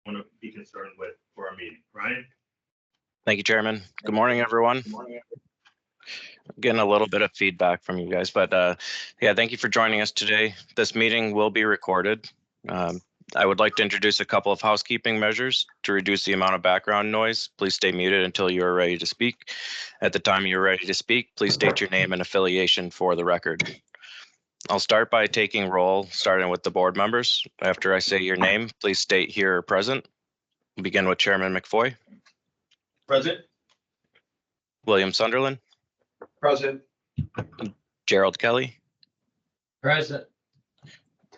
want to be concerned with for our meeting. Ryan? Thank you, Chairman. Good morning, everyone. Getting a little bit of feedback from you guys, but yeah, thank you for joining us today. This meeting will be recorded. I would like to introduce a couple of housekeeping measures to reduce the amount of background noise. Please stay muted until you are ready to speak. At the time you're ready to speak, please state your name and affiliation for the record. I'll start by taking roll, starting with the board members. After I say your name, please state here or present. We'll begin with Chairman McFoy. Present. William Sunderland. Present. Gerald Kelly. Present.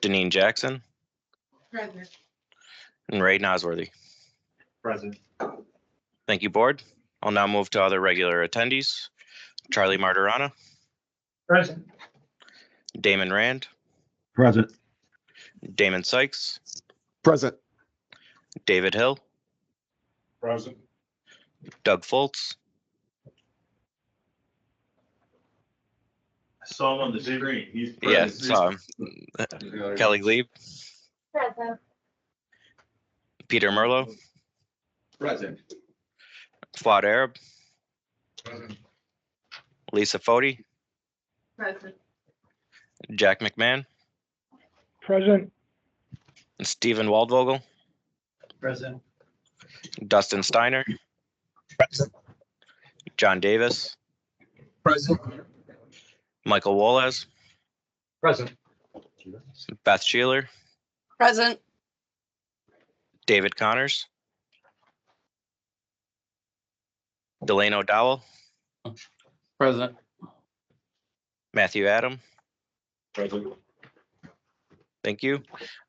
Deneen Jackson. Present. And Ray Nosworthy. Present. Thank you, board. I'll now move to other regular attendees. Charlie Martirana. Present. Damon Rand. Present. Damon Sykes. Present. David Hill. Present. Doug Foltz. I saw him on the screen. He's Yeah, present. saw him. Kelly Glebe. Present. Peter Merlo. Present. Fuad Arab. Lisa Foti. Present. Jack McMahon. Present. And Stephen Waldvogel. Present. Dustin Steiner. Present. John Davis. Present. Michael Wolez. Present. Beth Sheeler. Present. David Connors. Delane O'Dowell. Present. Matthew Adam. Present. Thank you.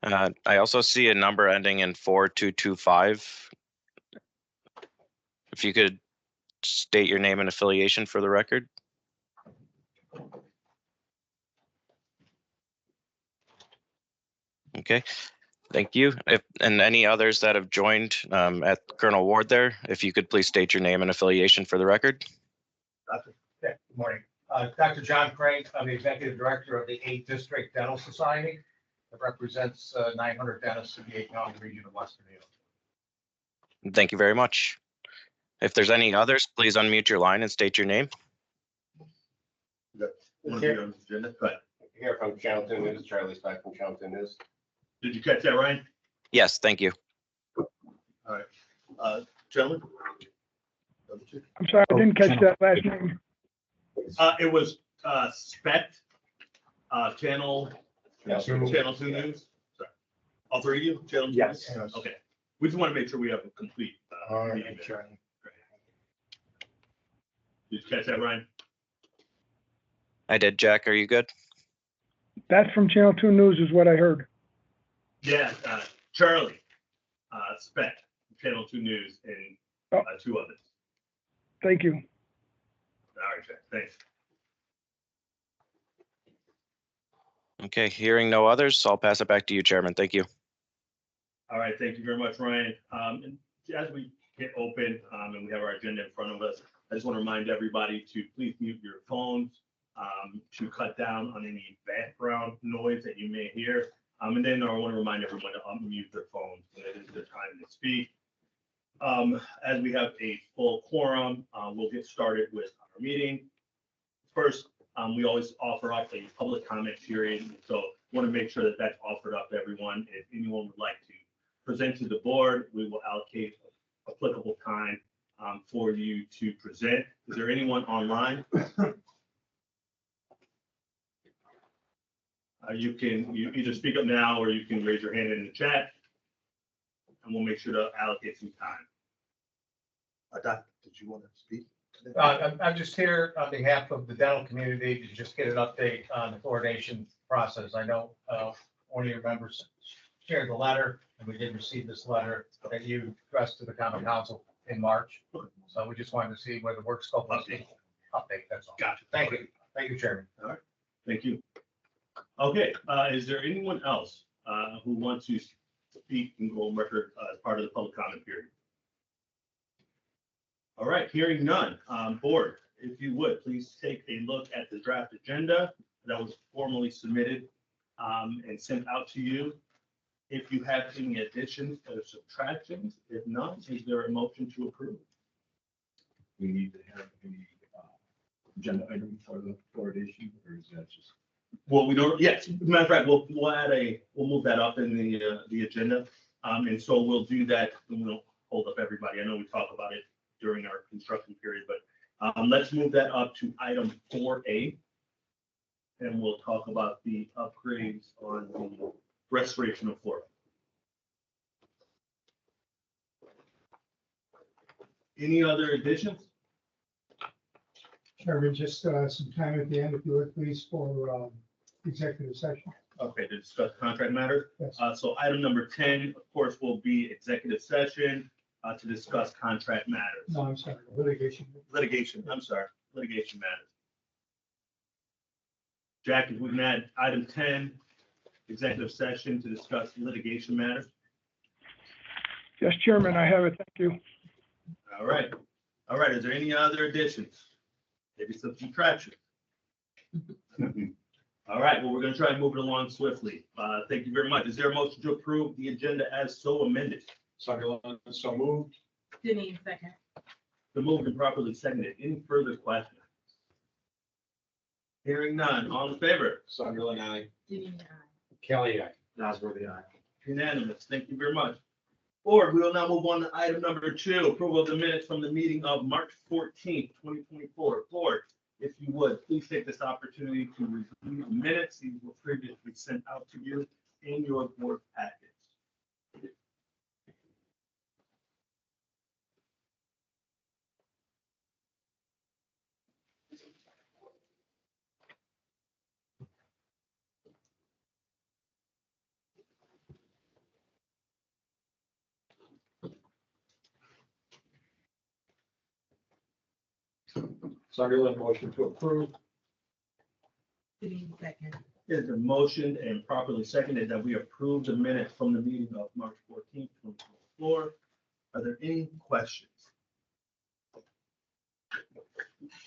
I also see a number ending in 4225. If you could state your name and affiliation for the record. Okay, thank you. And any others that have joined at Colonel Ward there, if you could please state your name and affiliation for the record. Good morning. Dr. John Craig, I'm the Executive Director of the 8th District Dental Society that represents 900 dentists in the 8 county region of Western New York. Thank you very much. If there's any others, please unmute your line and state your name. Here Here from Channel 2 News, Charlie Speck from Channel 2 News. Did you catch that, Ryan? Yes, thank you. Gentlemen? I'm sorry, I didn't catch that last name. It was Spec, Channel 2 News. Sorry. All three of you? Channel 2? Yes. Okay. We just want to make sure we have a complete meeting there. Sure. Did you catch that, Ryan? I did. Jack, are you good? That from Channel 2 News is what I heard. Yeah, Charlie, Spec, Channel 2 News, and 2 others. Thank you. All right, Jack, thanks. Okay, hearing no others, I'll pass it back to you, Chairman. Thank you. All right, thank you very much, Ryan. And as we get open and we have our agenda in front of us, I just want to remind everybody to please mute your phones to cut down on any background noise that you may hear. And then I want to remind everyone to unmute their phones when it is their time to speak. As we have a full quorum, we'll get started with our meeting. First, we always offer up a public comment period. So I want to make sure that that's offered up to everyone. If anyone would like to present to the board, we will allocate applicable time for you to present. Is there anyone online? You either speak up now or you can raise your hand in the chat and we'll make sure to allocate some time. Doc, did you want to speak? I'm just here on behalf of the dental community to just get an update on the fluoridation process. I know one of your members shared the letter, and we did receive this letter that you addressed to the common council in March. So we just wanted to see where the work scope was. Update, that's all. Gotcha. Thank you. Thank you, Chairman. All right, thank you. Okay, is there anyone else who wants to speak and go on record as part of the public comment period? All right, hearing none. Board, if you would, please take a look at the draft agenda that was formally submitted and sent out to you. If you have any additions or subtractions, if not, is there a motion to approve? We need to have the agenda item for the fluoridation, or is that just? Well, we don't, yes, as a matter of fact, we'll move that up in the agenda. And so we'll do that, and we don't hold up everybody. I know we talk about it during our construction period, but let's move that up to item 4A. And we'll talk about the upgrades on the restoration of floor. Any other additions? Chairman, just some time at the end, if you would, please, for executive session. Okay, to discuss contract matters. Yes. So item number 10, of course, will be executive session to discuss contract matters. No, I'm sorry, litigation. Litigation matters. Jack, if we can add item 10, executive session to discuss litigation matters. Yes, Chairman, I have it. Thank you. All right. All right. Is there any other additions? Maybe some subtraction. All right. Well, we're going to try and move it along swiftly. Thank you very much. Is there a motion to approve the agenda as so amended? Sunderland, so moved. Denise, second. The moved and properly seconded. Any further questions? Hearing none. All in favor? Sunderland, aye. Denise, aye. Kelly, aye. Osborne, aye. Unanimous. Thank you very much. Board, we will now move on to item number 2, approval of the minutes from the meeting of March 14th, 2024. Board, if you would, please take this opportunity to review the minutes. These were previously sent out to you in your board packets. Sunderland, motion to approve. Denise, second. It is a motion and properly seconded that we approve the minutes from the meeting of March 14th, 2024. Are there any questions?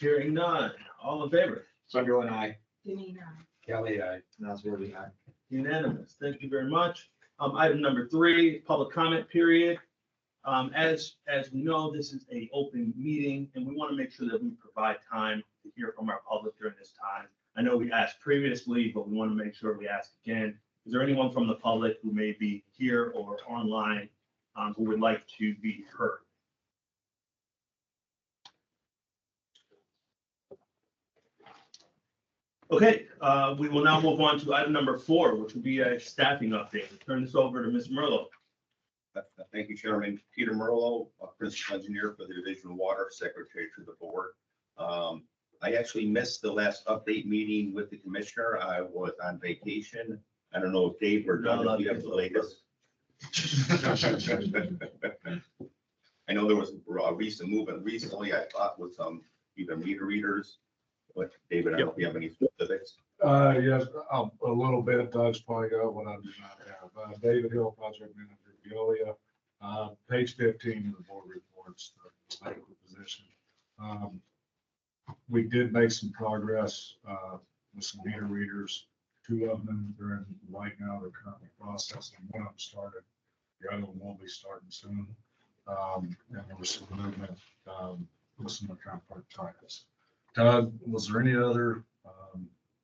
Hearing none. All in favor? Sunderland, aye. Denise, aye. Kelly, aye. Osborne, aye. Unanimous. Thank you very much. Item number 3, public comment period. As we know, this is an open meeting, and we want to make sure that we provide time to hear from our public during this time. I know we asked previously, but we want to make sure we ask again. Is there anyone from the public who may be here or online who would like to be heard? Okay, we will now move on to item number 4, which will be a staffing update. Turn this over to Ms. Merlo. Thank you, Chairman. Peter Merlo, Principal Engineer for the Division of Water, Secretary to the Board. I actually missed the last update meeting with the Commissioner. I was on vacation. I don't know if Dave or Doug, if you have the latest. I know there was a recent movement recently, I thought, with some either meter readers. But David, I don't know if you have any specifics. Yes, a little bit. Doug's probably got what I do not have. David Hill, Project Manager, Veolia. Page 15 of the board reports, the medical position. We did make some progress with some meter readers. 2 of them are in right now. They're currently processing. One of them started. The other one will be starting soon. And there was some movement with some account titles. Doug, was there any other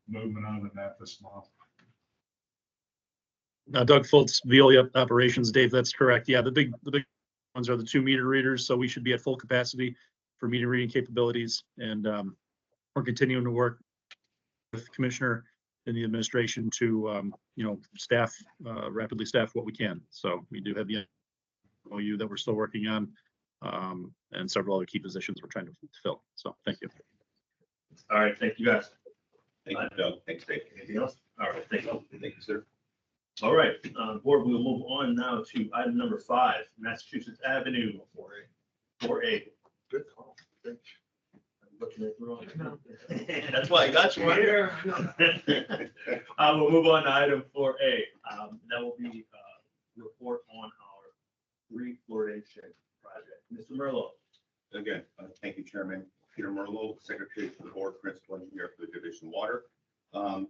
movement other than that this month? Doug Fultz, Veolia Operations. Dave, that's correct. Yeah, the big ones are the 2 meter readers, so we should be at full capacity for meter reading capabilities. And we're continuing to work with the Commissioner and the administration to, rapidly staff what we can. So we do have the MOU that we're still working on, and several other key positions we're trying to fill. So thank you. All right, thank you, guys. Thank you, Doug. Thanks, Dave. Anything else? All right, thank you. Thank you, sir. All right, board, we'll move on now to item number 5, Massachusetts Avenue 4A. Good call. I'm looking at the wrong. That's why I got you right here. We'll move on to item 4A. That will be a report on our refloridation project. Mr. Merlo. Again, thank you, Chairman. Peter Merlo, Secretary to the Board, Principal Engineer for the Division of Water.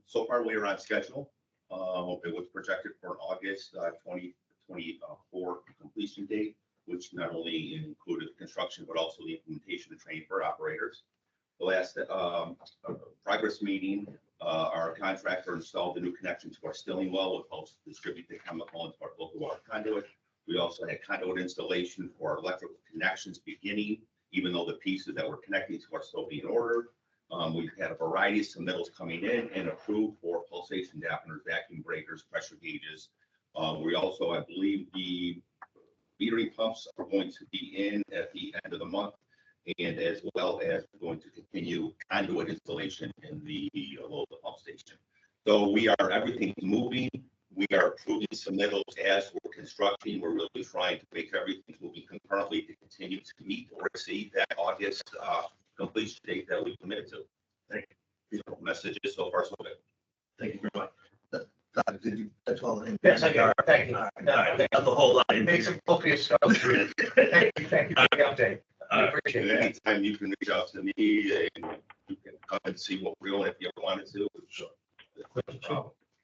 So far, we are on schedule. It was projected for an August 2024 completion date, which not only included construction, but also the implementation and training for operators. The last progress meeting, our contractor installed the new connection to our Stilling well, which helps distribute the chemical into our local water conduit. We also had conduit installation for our electrical connections beginning, even though the pieces that we're connecting to are still being ordered. We've had a variety of submittals coming in and approved for pulsation dampeners, vacuum breakers, pressure gauges. We also, I believe, the metering pumps are going to be in at the end of the month, and as well as going to continue conduit installation in the local pump station. So everything's moving. We are approving submittals as we're constructing. We're really trying to make everything moving concurrently to continue to meet or exceed that August completion date that we committed to. Thank you. Messages so far so good. Thank you very much. That's all. Yes, I got it. Thank you. That's the whole lot. It makes it copious stuff. Thank you for the update. I appreciate it. Anytime you can reach out to me and you can come and see what we're doing if you ever wanted to.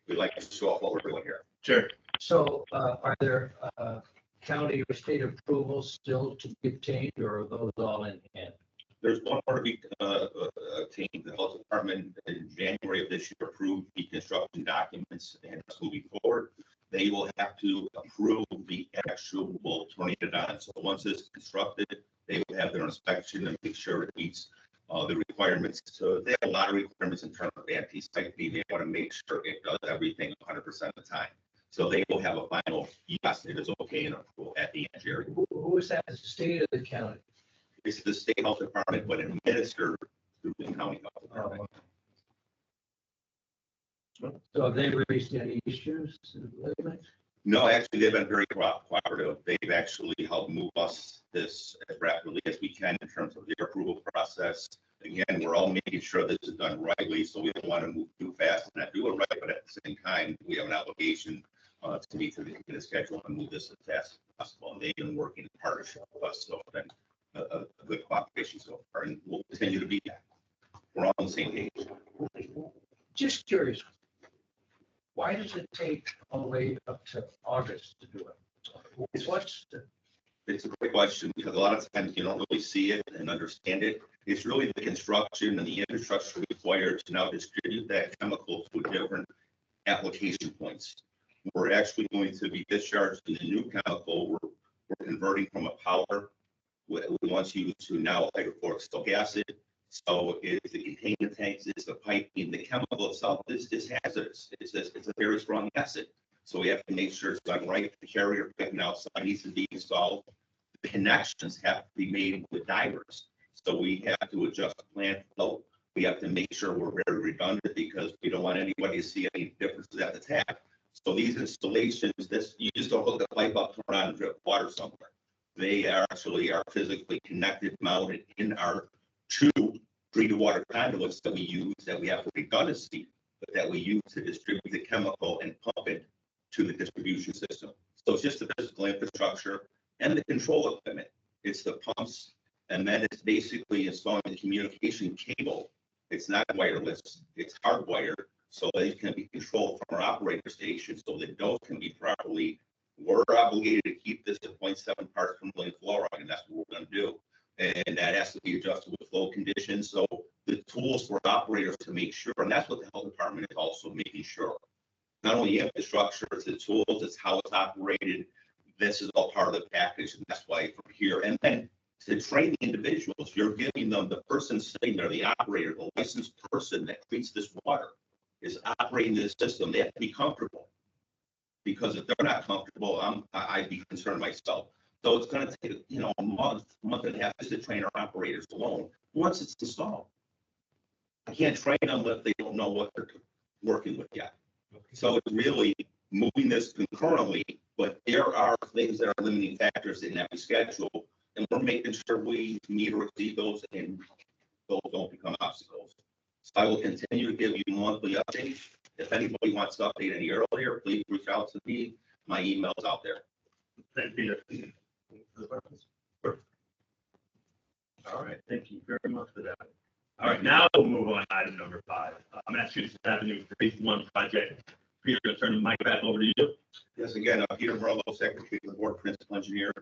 We like to show off what we're doing here. Sure. So are there county or state approvals still to be obtained, or are those all in hand? There's one more to be obtained. The health department in January of this year approved the construction documents, and moving forward, they will have to approve the actual turning it on. So once it's constructed, they will have their inspection and make sure it meets the requirements. So they have a lot of requirements in terms of anti-site B. They want to make sure it does everything 100% of the time. So they will have a final yes, it is okay and approval at the end, Jerry. Who is that, the state or the county? It's the state health department, but administered through the county health department. So have they raised any issues lately? No, actually, they've been very cooperative. They've actually helped move us this as rapidly as we can in terms of their approval process. Again, we're all making sure this is done rightly, so we don't want to move too fast and not do it right, but at the same time, we have an obligation to meet the schedule and move this as fast as possible. And they've been working in partnership with us, so it's been a good cooperation so far, and we'll continue to be that. We're all on the same page. Just curious, why does it take all the way up to August to do it? It's a great question, because a lot of times you don't really see it and understand it. It's really the construction and the infrastructure required to now distribute that chemical to different application points. We're actually going to be discharging the new chemical. We're converting from a powder we want you to now hydrochloric silk acid. So it's the containment tanks, it's the piping, the chemical itself is hazardous. It's a very strong acid. So we have to make sure it's done right. The carrier piping outside needs to be installed. The connections have to be made with divers. So we have to adjust the plant flow. We have to make sure we're very redundant, because we don't want anybody to see any differences at the tap. So these installations, you just don't hook the pipe up, turn on and drip water somewhere. They actually are physically connected, mounted in our two treated water conduits that we use, that we have for redundancy, but that we use to distribute the chemical and pump it to the distribution system. So it's just the physical infrastructure and the control equipment. It's the pumps, and then it's basically installing the communication cable. It's not wireless, it's hardwired, so that it can be controlled from our operator station, so the dose can be properly. We're obligated to keep this at 0.7 parts per million fluoride, and that's what we're going to do. And that has to be adjusted with flow conditions. So the tools for operators to make sure, and that's what the health department is also making sure. Not only infrastructure, it's the tools, it's how it's operated. This is all part of the package, and that's why from here. And then to train the individuals, you're giving them, the person sitting there, the operator, the licensed person that treats this water is operating this system. They have to be comfortable. Because if they're not comfortable, I'd be concerned myself. So it's going to take, a month and a half just to train our operators alone once it's installed. I can't train them if they don't know what they're working with yet. So it's really moving this concurrently, but there are things that are limiting factors in every schedule, and we're making sure we meet or exceed those, and those don't become obstacles. So I will continue to give you monthly updates. If anybody wants to update any earlier, please reach out to me. My email's out there. Thank you, Peter. All right, thank you very much for that. All right, now we'll move on to item number 5. Massachusetts Avenue Phase 1 project Peter, gonna turn the mic back over to you. Yes, again, Peter Morello, Secretary of the Board, Principal Engineer.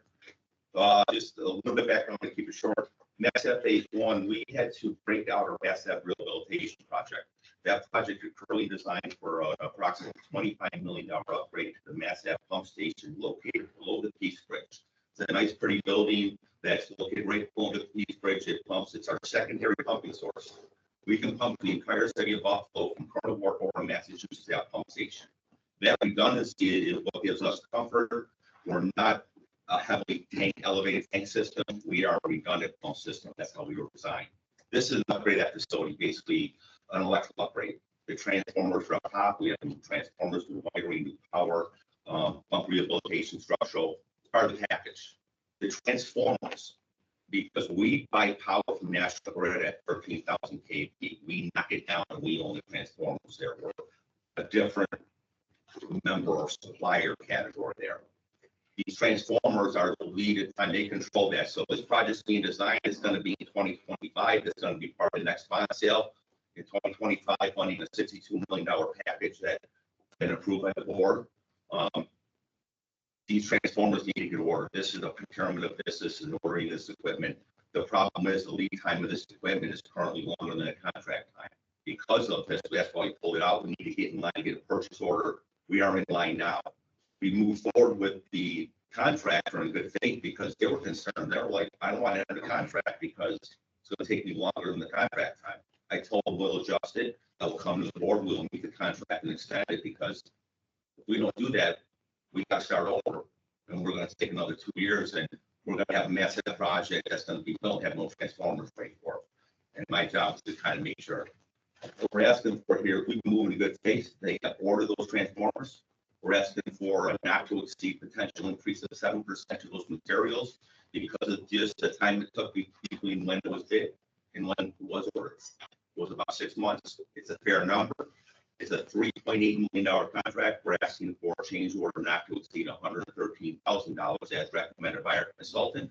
Just a little bit background to keep it short. MassF Phase 1, we had to break out our MassF rehabilitation project. That project is currently designed for approximately $25 million upgrade to the MassF pump station located below the Peace Bridge. It's a nice, pretty building that's located right below the Peace Bridge. It pumps, it's our secondary pumping source. We can pump the entire city of Buffalo from Carnivore or Massachusetts at pump station. That redundancy is what gives us comfort. We're not a heavily elevated tank system. We are a redundant pump system. That's how we were designed. This is an upgrade at facility, basically an electrical upgrade. The transformers are up top. We have new transformers, new wiring, new power, pump rehabilitation, structural, part of the package. The transformers, because we buy power from National Grid at 13,000 kV, we knock it down and we own the transformers there. We're a different member or supplier category there. These transformers are the lead and they control that. So this project's being designed, it's going to be in 2025. It's going to be part of the next bond sale in 2025, funding a $62 million package that's been approved by the board. These transformers need to get ordered. This is a procurement of this. This is ordering this equipment. The problem is the lead time of this equipment is currently longer than the contract time. Because of this, that's why we pulled it out. We need to get in line to get a purchase order. We are in line now. We moved forward with the contractor in good faith because they were concerned. They were like, I don't want to enter the contract because it's going to take me longer than the contract time. I told them we'll adjust it. I will come to the board. We'll meet the contract and extend it because if we don't do that, we got to start over. And we're going to take another 2 years and we're going to have a massive project that's going to be built, have no transformers ready for it. And my job is to kind of make sure. What we're asking for here, if we can move in good faith, they have ordered those transformers. We're asking for a not to exceed potential increase of 7% of those materials because of just the time it took between when it was bid and when it was ordered. It was about 6 months. It's a fair number. It's a $3.8 million contract. We're asking for a change order not to exceed $113,000 as recommended by our consultant.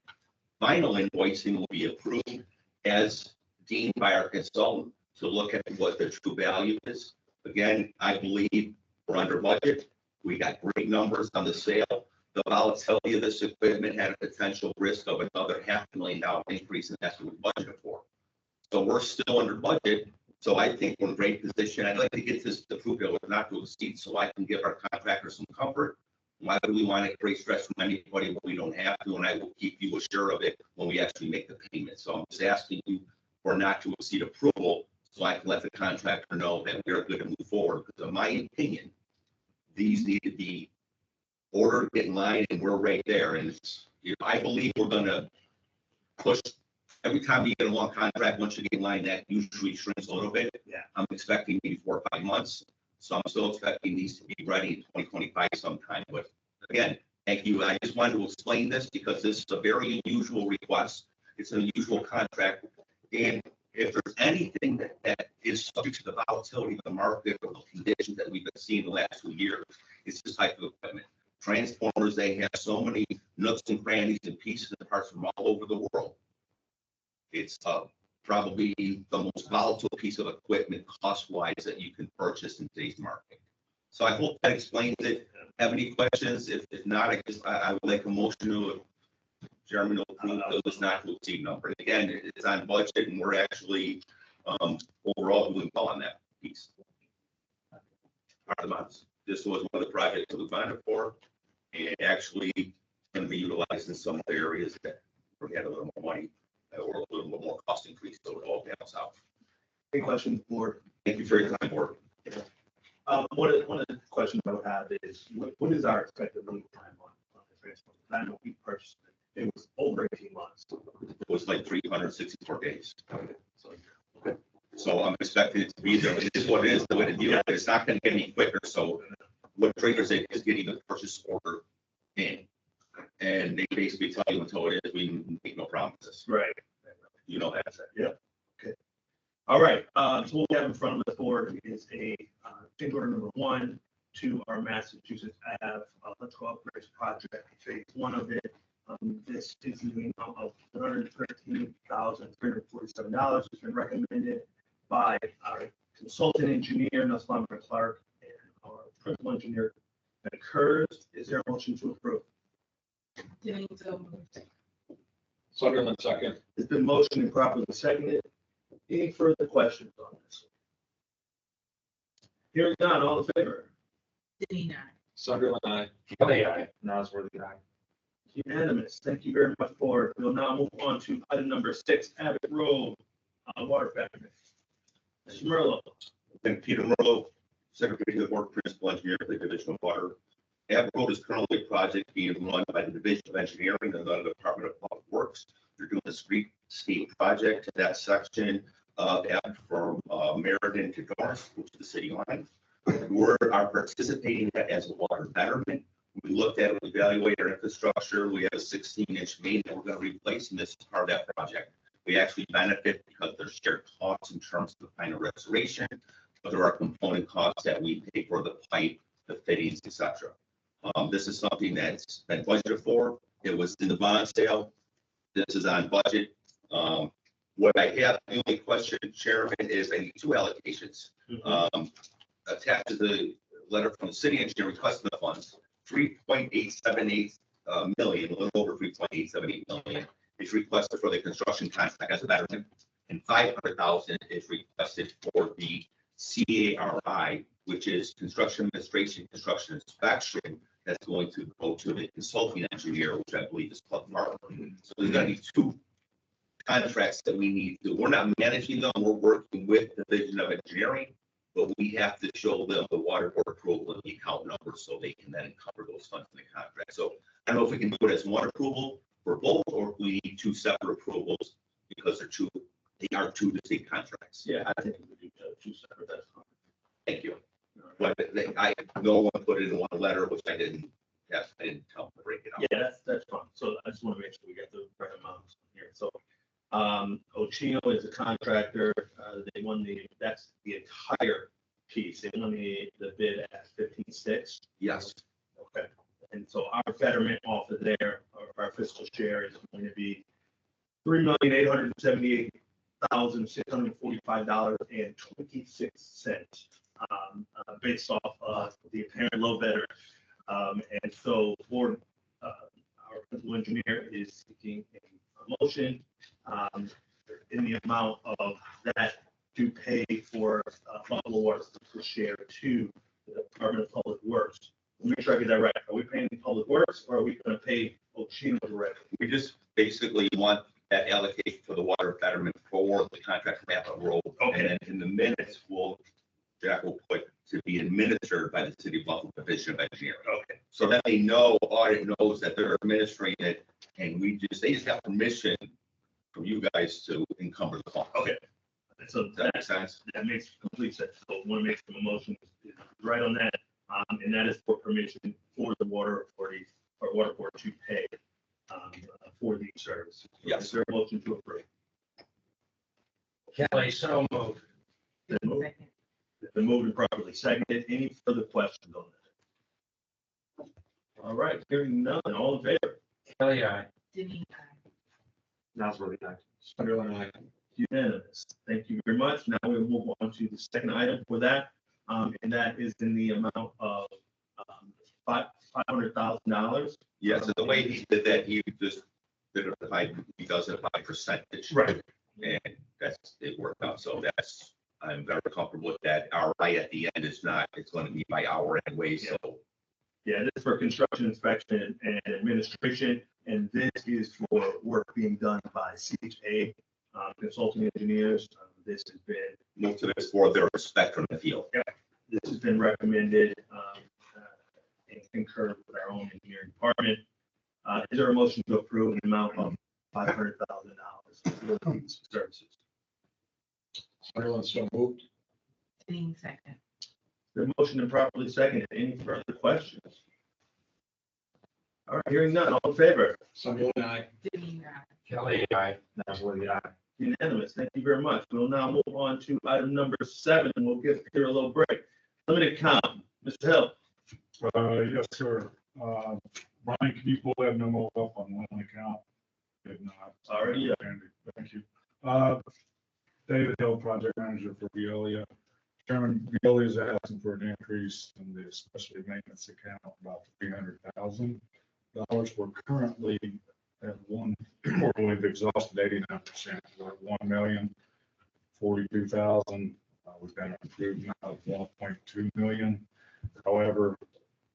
Final invoicing will be approved as deemed by our consultant to look at what the true value is. Again, I believe we're under budget. We got great numbers on the sale. The volatility of this equipment had a potential risk of another $500,000 increase, and that's what we budgeted for. So we're still under budget. So I think we're in a great position. I'd like to get this approved not to exceed so I can give our contractors some comfort. Why do we want to create stress from anybody when we don't have to? And I will keep you assured of it when we actually make the payment. So I'm just asking you for not to exceed approval so I can let the contractor know that we're good to move forward. Because in my opinion, these need to be ordered, get in line, and we're right there. And it's, I believe we're going to push. Every time you get a long contract, once you get in line, that usually shrinks a little bit. Yeah. I'm expecting maybe 4 or 5 months. So I'm still expecting these to be ready in 2025 sometime. But again, thank you. I just wanted to explain this because this is a very unusual request. It's an unusual contract. And if there's anything that is subject to the volatility of the market or the conditions that we've been seeing the last 2 years, it's this type of equipment. Transformers, they have so many nooks and crannies and pieces and parts from all over the world. It's probably the most volatile piece of equipment cost-wise that you can purchase in today's market. So I hope that explains it. Have any questions? If not, I would like a motion to Chairman to approve those not to exceed number. Again, it's on budget and we're actually overall doing well on that piece. This was one of the projects that we bonded for and actually going to be utilized in some other areas that we had a little more money or a little more cost increase, so it all balance out. Any questions, board? Thank you for your time, board. One of the questions I would have is, what is our expected lead time on the transformer? I know we purchased it. It was over 18 months. It was like 364 days. Okay. So I'm expecting it to be there. It is what it is, the way to deal with it. It's not going to get any quicker. So what traders say is getting the purchase order in. And they basically tell you until it is, we make no promises. Right. You know that. Yeah. Okay. All right. So what we have in front of the board is a change order number 1 to our Massachusetts Ave electrical upgrades project, phase 1 of it. This is the amount of $113,347. It's been recommended by our consultant engineer, Nussbaum Clark, and our principal engineer concurs. Is there a motion to approve? Denise, so moved. Sunderland second. It's been motioned and properly seconded. Any further questions on this? Hearing none, all in favor? Denise, I. Sunderland, aye. Kelly, I. Nosworthy, aye. Unanimous. Thank you very much for it. We'll now move on to item number 6, Abbott Road, water betterment. Mr. Merlo. And Peter Merlo, Secretary of the Board, Principal Engineer for the Division of Water. Abbott Road is currently a project being run by the Division of Engineering and the Department of Public Works. They're doing a streetscape project to that section of Abbott from Meriden to North, which is the city line. We are participating in that as a water betterment. We looked at it, evaluated our infrastructure. We have a 16-inch main that we're going to replace, and this is part of that project. We actually benefit because there's shared costs in terms of the final restoration, but there are component costs that we pay for the pipe, the fittings, etc. This is something that's been budgeted for. It was in the bond sale. This is on budget. What I have, the only question, Chairman, is I need 2 allocations. Attached to the letter from the city engineer requesting the funds, 3.878 million, a little over 3.878 million is requested for the construction contract as a betterment, and 500,000 is requested for the CARI, which is construction administration, construction inspection, that's going to go to the consulting engineer, which I believe is Club Mark. So there's going to be 2 contracts that we need to. We're not managing them. We're working with the Division of Engineering, but we have to show them the water board approval and the account number so they can then cover those funds in the contract. So I don't know if we can do it as one approval for both, or if we need 2 separate approvals because they are 2 distinct contracts. Yeah, I think we could do 2 separate. That's fine. Thank you. But no one put it in one letter, which I didn't tell them to break it up. Yeah, that's fine. So I just want to make sure we get the right amounts here. So Ochino is a contractor. They won that's the entire piece. They won the bid at 15.6. Yes. Okay. And so our betterment off of there, our fiscal share is going to be $3,878,645.26, based off of the apparent low bidder. And so for our principal engineer is seeking a motion in the amount of that to pay for Buffalo Water's share to the Department of Public Works. Let me make sure I get that right. Are we paying Public Works, or are we going to pay Ochino directly? We just basically want that allocation for the water betterment for the contract map of road. Okay. And then in the minutes, Jack will put to be administered by the City of Buffalo Division of Engineering. Okay. So that they know, audit knows that they're administering it, and they just have permission from you guys to encumber the fund. Okay. So Does that make sense? that makes complete sense. So one makes a motion right on that, and that is for permission for the water authority or water board to pay for these services. Yes. Is there a motion to approve? Kelly, so moved. Then moved. Second. It's been moved and properly seconded. Any further questions on that? All right, hearing none, all in favor? Kelly, I. Denise, I. Nosworthy, aye. Sunderland, aye. Unanimous. Thank you very much. Now we'll move on to the second item for that, and that is in the amount of $500,000. Yes, and the way he did that, he just did it he does it by percentage. Right. And it worked out. So I'm very comfortable with that. Our right at the end is not, it's going to be by hour anyway, so. Yeah, this is for construction inspection and administration, and this is for work being done by CHA consulting engineers. This has been Most of it's for their spectrum in the field. this has been recommended and concurred with our own engineering department. Is there a motion to approve an amount of $500,000 for these services? Sunderland, so moved. Denise, second. The motion and properly seconded. Any further questions? All right, hearing none. All in favor? Sunderland, aye. Denise, I. Kelly, I. Nosworthy, aye. Unanimous. Thank you very much. We'll now move on to item number 7. We'll give Peter a little break. Limited count. Mr. Hill. Yes, sir. Brian, can you pull that memo up on one account? If not. Already, yeah. Andy, thank you. David Hill, project manager for Veolia. Chairman, Veolia is asking for an increase in the specialty maintenance account, about $300,000. We're currently at we've exhausted 89%. We're at 1,042,000. We've got an improvement of 1.2 million. However,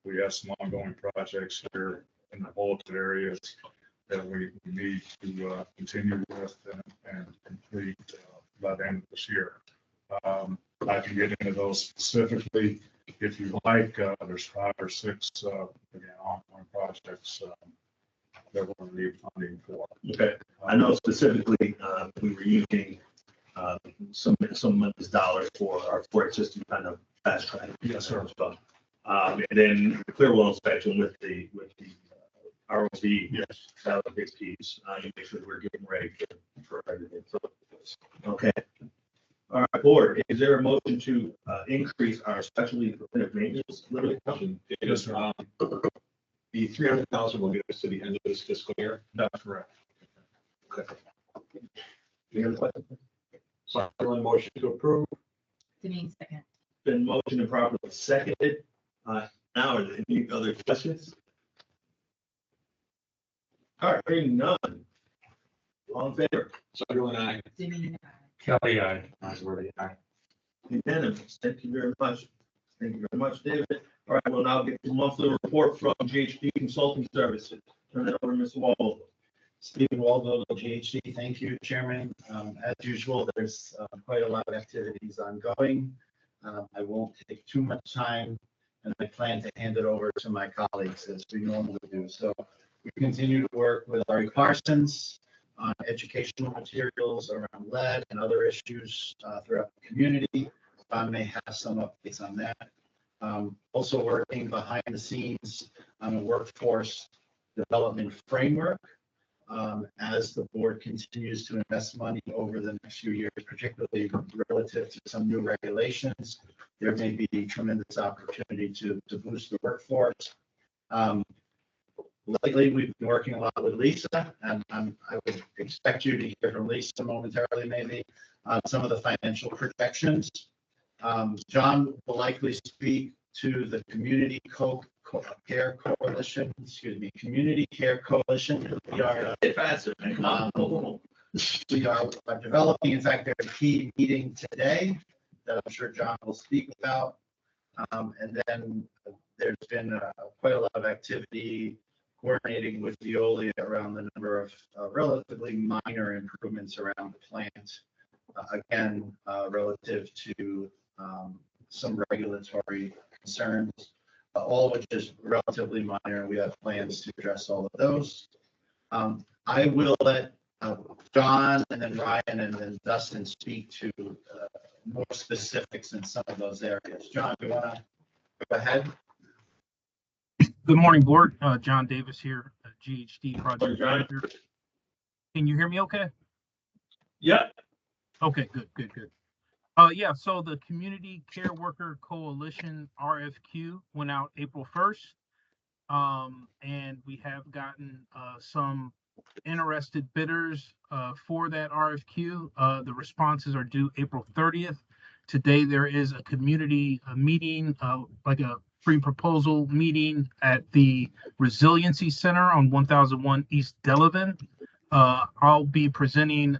we have some ongoing projects here in the bulleted areas that we need to continue with and complete by the end of this year. I can get into those specifically if you like. There's 5 or 6 again ongoing projects that we're going to need funding for. Okay, I know specifically, we were using some of these dollars for our court system kind of fast track. Yes, sir. Stuff. And then the clear well inspection with the ROV. Yes. That was a big piece. You make sure we're getting ready for everything. So, okay. All right, board, is there a motion to increase our specialty preventive maintenance limit? Yes, sir. The 300,000 will get us to the end of this fiscal year. That's correct. Any other questions? So one motion to approve. Denise second. Been motioned and properly seconded. Now, are there any other questions? All right, hearing none. All in favor? Sunderland, aye. Denise, aye. Kelly, I. Unanimous. Thank you very much. Thank you very much, David. All right, we'll now get the monthly report from GHD Consulting Services. Turn it over to Mr. Waldo. Stephen Waldo, GHD. Thank you, Chairman. As usual, there's quite a lot of activities ongoing. I won't take too much time, and I plan to hand it over to my colleagues as we normally do. So we continue to work with Larry Parsons on educational materials around lead and other issues throughout the community. I may have some updates on that. Also working behind the scenes on a workforce development framework as the board continues to invest money over the next few years, particularly relative to some new regulations. There may be tremendous opportunity to boost the workforce. Lately, we've been working a lot with Lisa, and I would expect you to hear from Lisa momentarily, maybe, on some of the financial projections. John will likely speak to the Community Care Coalition, Community Care Coalition. We are developing, in fact, there's a key meeting today that I'm sure John will speak about. And then there's been quite a lot of activity coordinating with Veolia around the number of relatively minor improvements around the plant. Again, relative to some regulatory concerns, all of which is relatively minor, and we have plans to address all of those. I will let John and then Ryan and then Dustin speak to more specifics in some of those areas. John, do you want to go ahead? Good morning, board. John Davis here, GHD project manager. Can you hear me okay? Yeah. Okay, good. Yeah, so the Community Care Worker Coalition RFQ went out April 1st. And we have gotten some interested bidders for that RFQ. The responses are due April 30th. Today, there is a community meeting, like a pre-proposal meeting at the Resiliency Center on 1001 East Delavan. I'll be presenting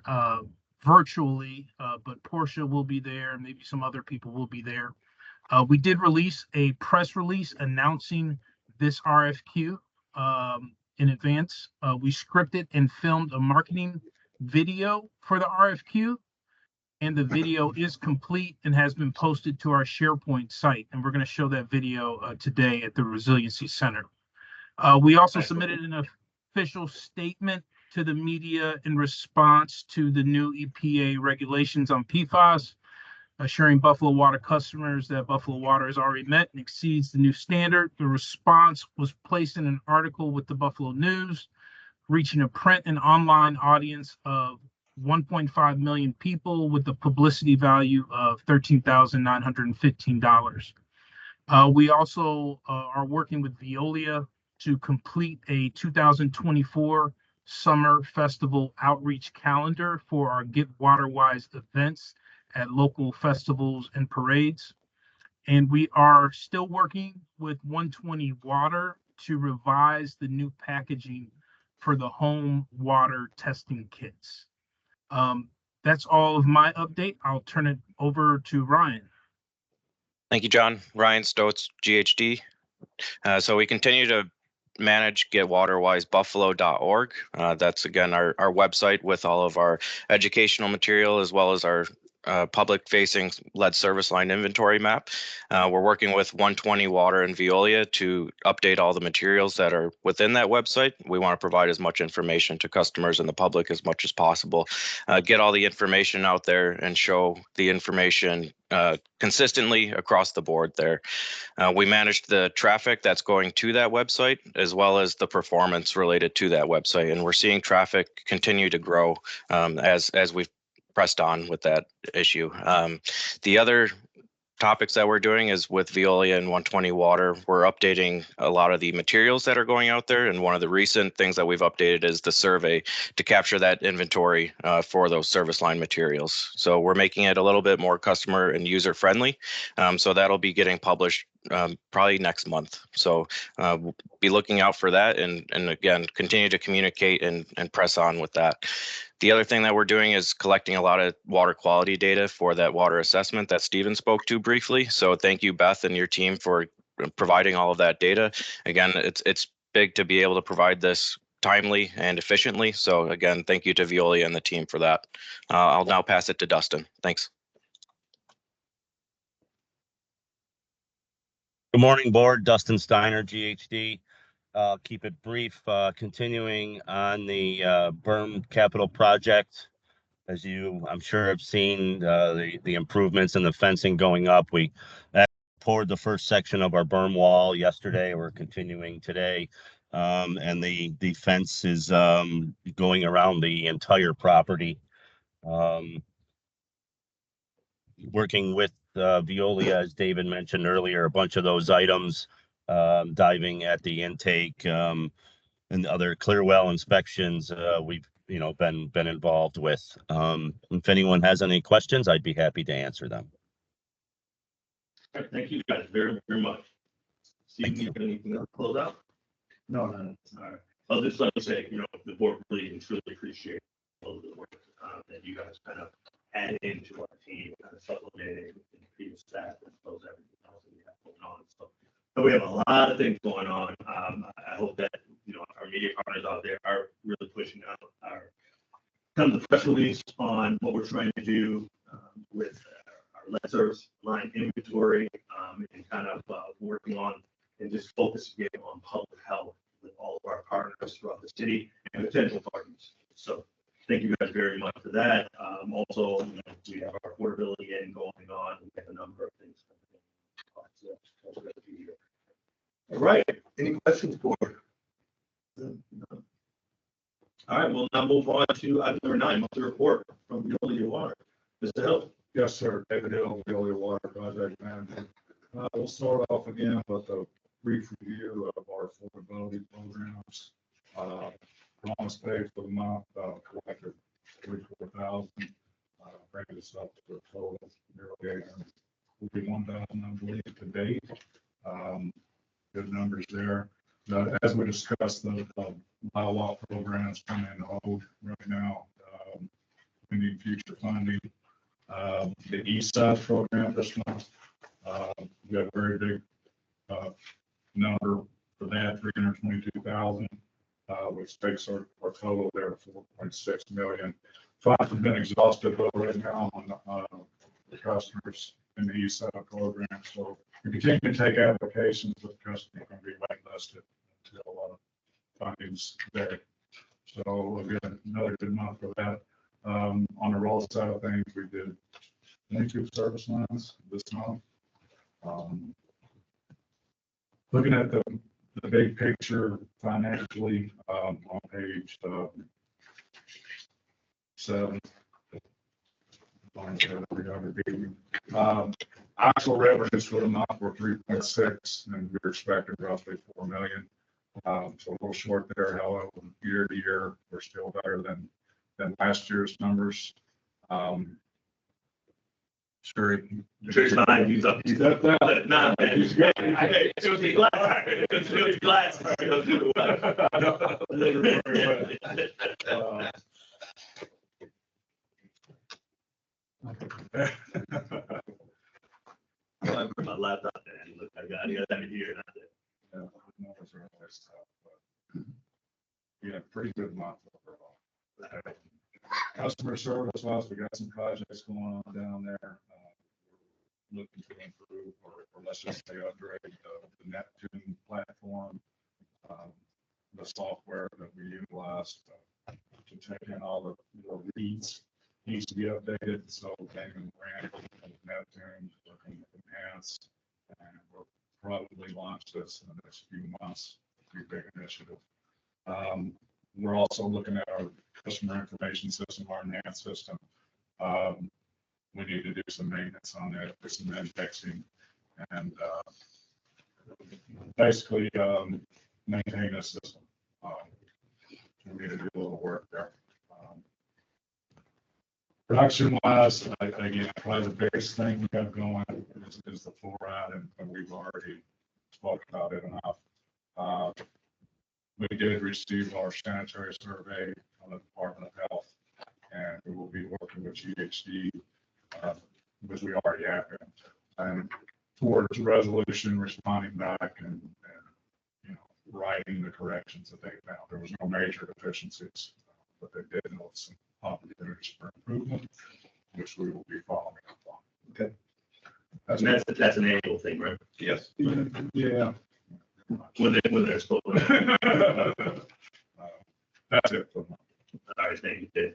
virtually, but Portia will be there and maybe some other people will be there. We did release a press release announcing this RFQ in advance. We scripted and filmed a marketing video for the RFQ, and the video is complete and has been posted to our SharePoint site. And we're going to show that video today at the Resiliency Center. We also submitted an official statement to the media in response to the new EPA regulations on PFAS, assuring Buffalo Water customers that Buffalo Water has already met and exceeds the new standard. The response was placed in an article with the Buffalo News, reaching a print and online audience of 1.5 million people with a publicity value of $13,915. We also are working with Veolia to complete a 2024 Summer Festival outreach calendar for our Get Water Wise events at local festivals and parades. And we are still working with 120 Water to revise the new packaging for the home water testing kits. That's all of my update. I'll turn it over to Ryan. Thank you, John. Ryan Stotz, GHD. So we continue to manage getwaterwisebuffalo.org. That's again our website with all of our educational material as well as our public facing lead service line inventory map. We're working with 120 Water and Veolia to update all the materials that are within that website. We want to provide as much information to customers and the public as much as possible. Get all the information out there and show the information consistently across the board there. We managed the traffic that's going to that website as well as the performance related to that website. And we're seeing traffic continue to grow as we've pressed on with that issue. The other topics that we're doing is with Veolia and 120 Water. We're updating a lot of the materials that are going out there. And one of the recent things that we've updated is the survey to capture that inventory for those service line materials. So we're making it a little bit more customer and user friendly. So that'll be getting published probably next month. So we'll be looking out for that and again, continue to communicate and press on with that. The other thing that we're doing is collecting a lot of water quality data for that water assessment that Stephen spoke to briefly. So thank you, Beth, and your team for providing all of that data. Again, it's big to be able to provide this timely and efficiently. So again, thank you to Veolia and the team for that. I'll now pass it to Dustin. Thanks. Good morning, board. Dustin Steiner, GHD. Keep it brief. Continuing on the berm capital project, as you, I'm sure, have seen the improvements in the fencing going up. We poured the first section of our berm wall yesterday. We're continuing today, and the fence is going around the entire property. Working with Veolia, as David mentioned earlier, a bunch of those items. Diving at the intake and other clear well inspections we've been involved with. If anyone has any questions, I'd be happy to answer them. All right, thank you guys very, very much. Steve, you have anything else to close out? No. All right. I'll just like to say, the board really and truly appreciate all of the work that you guys kind of added into our team, kind of supplementing and previous staff as well as everything else that we have going on. So we have a lot of things going on. I hope that our media partners out there are really pushing out our kind of the press release on what we're trying to do with our lead service line inventory and kind of working on and just focusing on public health with all of our partners throughout the city and potential partners. So thank you guys very much for that. Also, we have our affordability end going on. We have a number of things. All right. Any questions, board? No. All right. We'll now move on to item number 9, monthly report from Veolia Water. Mr. Hill. Yes, sir. David Hill, Veolia Water Project Manager. We'll start off again with a brief review of our affordability programs. Promise paid for the month, collected $44,000, bringing us up to a total of nearly $841,000, I believe, to date. Good numbers there. As we discussed, the BioWalk program is coming in hold right now. We need future funding. The ESAT program this month, we got a very big number for that, $322,000, which takes our total there to $4.6 million. Funds have been exhausted though right now on the customers in the ESAT program. So we continue to take applications, but the customer can be whitelisted until a lot of funding's there. So again, another good month for that. On the roll side of things, we did 22 service lines this month. Looking at the big picture financially on page 7. Actual revenues for the month were 3.6, and we were expecting roughly 4 million. So a little short there. However, year to year, we're still better than last year's numbers. Sure. Sure, he's behind you, so. He's up there. Nah, man. He's good. It was the glass. It was the glass. I put my laptop there. Look, I got that here. Yeah, numbers are always tough, but, yeah, pretty good month overall. Customer service wise, we got some projects going on down there. Looking to improve, or let's just say upgrade the Neptune platform. The software that we utilize to take in all the reads needs to be updated, so Damon Grant and Neptune looking enhanced, and we'll probably launch this in the next few months. Pretty big initiative. We're also looking at our customer information system, our enhanced system. We need to do some maintenance on that, do some indexing, and basically maintain the system. We need to do a little work there. Production wise, again, probably the biggest thing we got going is the fluoride, and we've already spoke about it enough. We did receive our sanitary survey on the Department of Health, and we will be working with GHD, which we already have been, and towards resolution, responding back and writing the corrections that they found. There was no major deficiencies, but they did note some opportunities for improvement, which we will be following up on. Okay. That's an annual thing, right? Yes. Yeah. When they're supposed to. That's it. All right, thank you, Dave.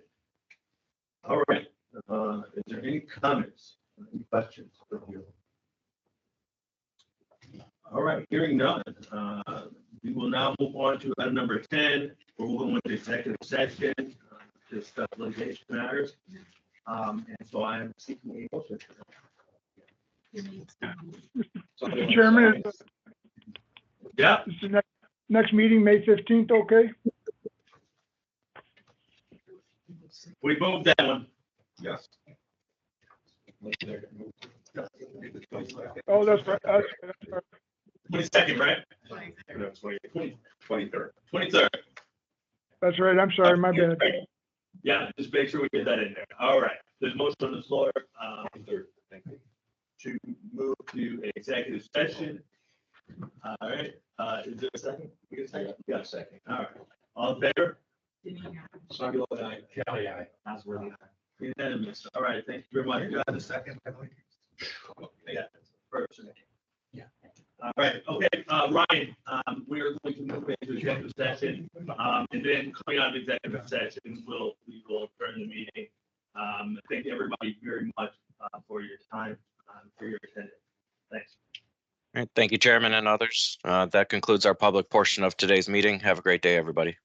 All right, is there any comments, any questions? All right, hearing none, we will now move on to item number 10, where we'll go into executive session, to discuss litigation matters. And so I am seeking a motion. Mr. Chairman, Yeah, is the next meeting, May 15th, okay? we moved that one. Yes. Oh, that's right. That's right. 22nd, right? 23rd. 23rd. That's right. I'm sorry, my bad. Yeah, just make sure we get that in there. All right, there's motion on the floor, to move to executive session. All right, is there a second? We get a second? We got a second. All right, all in favor? Kelly, aye. Unanimous. All right, thank you very much. You got a second? Yeah. First. Yeah. All right, okay, Ryan, we are going to move into executive session, and then coming out of executive session, we will turn the meeting. Thank everybody very much, for your time, for your attendance. Thanks. All right, thank you, Chairman and others. That concludes our public portion of today's meeting. Have a great day, everybody.